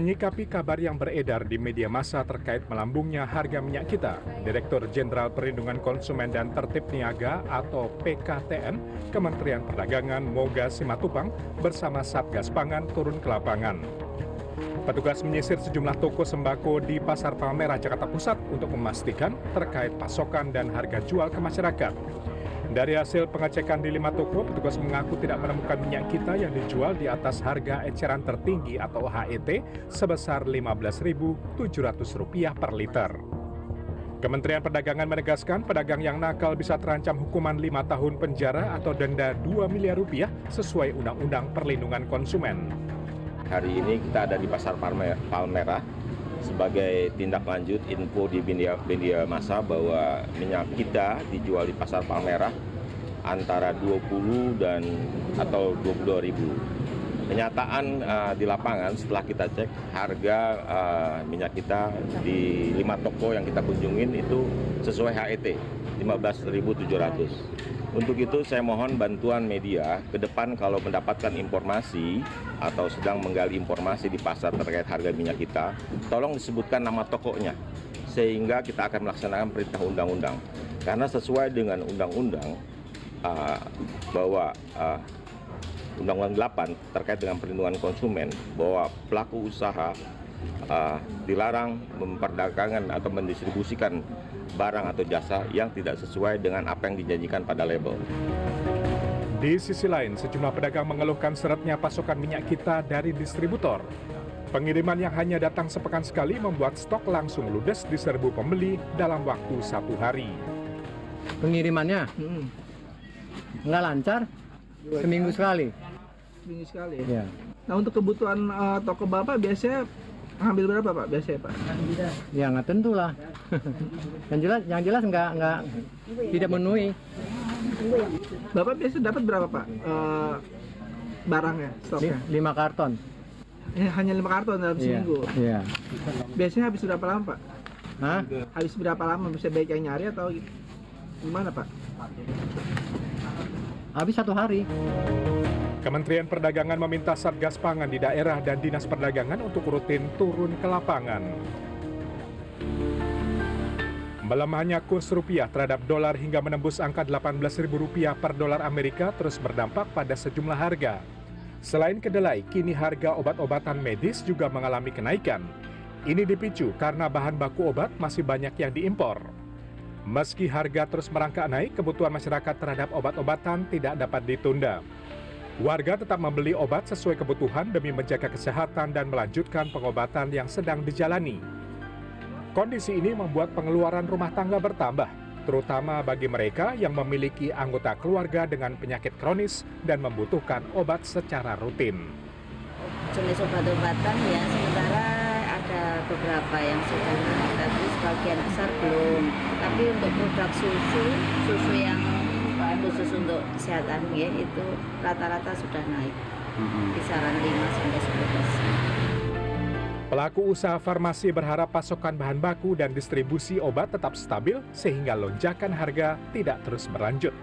Menyikapi kabar yang beredar di media massa terkait melambungnya harga minyak kita, Direktur Jenderal Perlindungan Konsumen dan Tertib Niaga atau PKTN, Kementerian Perdagangan Moga Simatupang bersama Satgas Pangan turun ke lapangan. Petugas menyisir sejumlah toko sembako di Pasar Palmerah, Jakarta Pusat untuk memastikan terkait pasokan dan harga jual ke masyarakat. Dari hasil pengecekan di 5 toko, petugas mengaku tidak menemukan minyak kita yang dijual di atas harga eceran tertinggi atau HET sebesar Rp15.700 per liter. Kementerian Perdagangan menegaskan pedagang yang nakal bisa terancam hukuman 5 tahun penjara atau denda Rp2 miliar sesuai Undang-Undang Perlindungan Konsumen. Hari ini kita ada di Pasar Palmerah sebagai tindak lanjut info di media massa bahwa minyak kita dijual di Pasar Palmerah antara 20 dan atau 22.000. Kenyataan di lapangan setelah kita cek harga minyak kita di 5 toko yang kita kunjungin itu sesuai HET Rp15.700. Untuk itu saya mohon bantuan media ke depan kalau mendapatkan informasi atau sedang menggali informasi di pasar terkait harga minyak kita, tolong disebutkan nama tokonya sehingga kita akan melaksanakan perintah undang-undang. Karena sesuai dengan undang-undang bahwa Undang-Undang 8 terkait dengan perlindungan konsumen bahwa pelaku usaha dilarang memperdagangkan atau mendistribusikan barang atau jasa yang tidak sesuai dengan apa yang dijanjikan pada label. Di sisi lain, sejumlah pedagang mengeluhkan seretnya pasokan minyak kita dari distributor. Pengiriman yang hanya datang sepekan sekali membuat stok langsung ludes di serbu pembeli dalam waktu 1 hari. Pengirimannya nggak lancar, seminggu sekali. Seminggu sekali. Ya. Nah untuk kebutuhan toko Bapak biasanya ambil berapa Pak biasanya Pak? Ya nggak tentu lah. yang jelas nggak tidak memenuhi. Bapak biasa dapat berapa Pak barangnya, stoknya? 5 karton. Hanya 5 karton dalam seminggu? Iya. Biasanya habis berapa lama Pak? Hah? Habis berapa lama? Bisa baik yang nyari atau gimana Pak? Habis 1 hari. Kementerian Perdagangan meminta Satgas Pangan di daerah dan Dinas Perdagangan untuk rutin turun ke lapangan. Melemahnya kurs rupiah terhadap dolar hingga menembus angka Rp18.000 per dolar Amerika terus berdampak pada sejumlah harga. Selain kedelai, kini harga obat-obatan medis juga mengalami kenaikan. Ini dipicu karena bahan baku obat masih banyak yang diimpor. Meski harga terus merangkak naik, kebutuhan masyarakat terhadap obat-obatan tidak dapat ditunda. Warga tetap membeli obat sesuai kebutuhan demi menjaga kesehatan dan melanjutkan pengobatan yang sedang dijalani. Kondisi ini membuat pengeluaran rumah tangga bertambah, terutama bagi mereka yang memiliki anggota keluarga dengan penyakit kronis dan membutuhkan obat secara rutin. Jenis obat-obatan ya sementara ada beberapa yang sudah naik, tapi sebagian besar belum. Tapi untuk produk susu yang khusus untuk kesehatan ya itu rata-rata sudah naik kisaran 5-10%. Pelaku usaha farmasi berharap pasokan bahan baku dan distribusi obat tetap stabil sehingga lonjakan harga tidak terus berlanjut.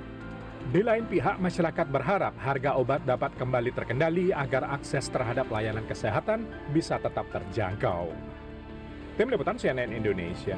Di lain pihak, masyarakat berharap harga obat dapat kembali terkendali agar akses terhadap layanan kesehatan bisa tetap terjangkau. Tim Liputan CNN Indonesia.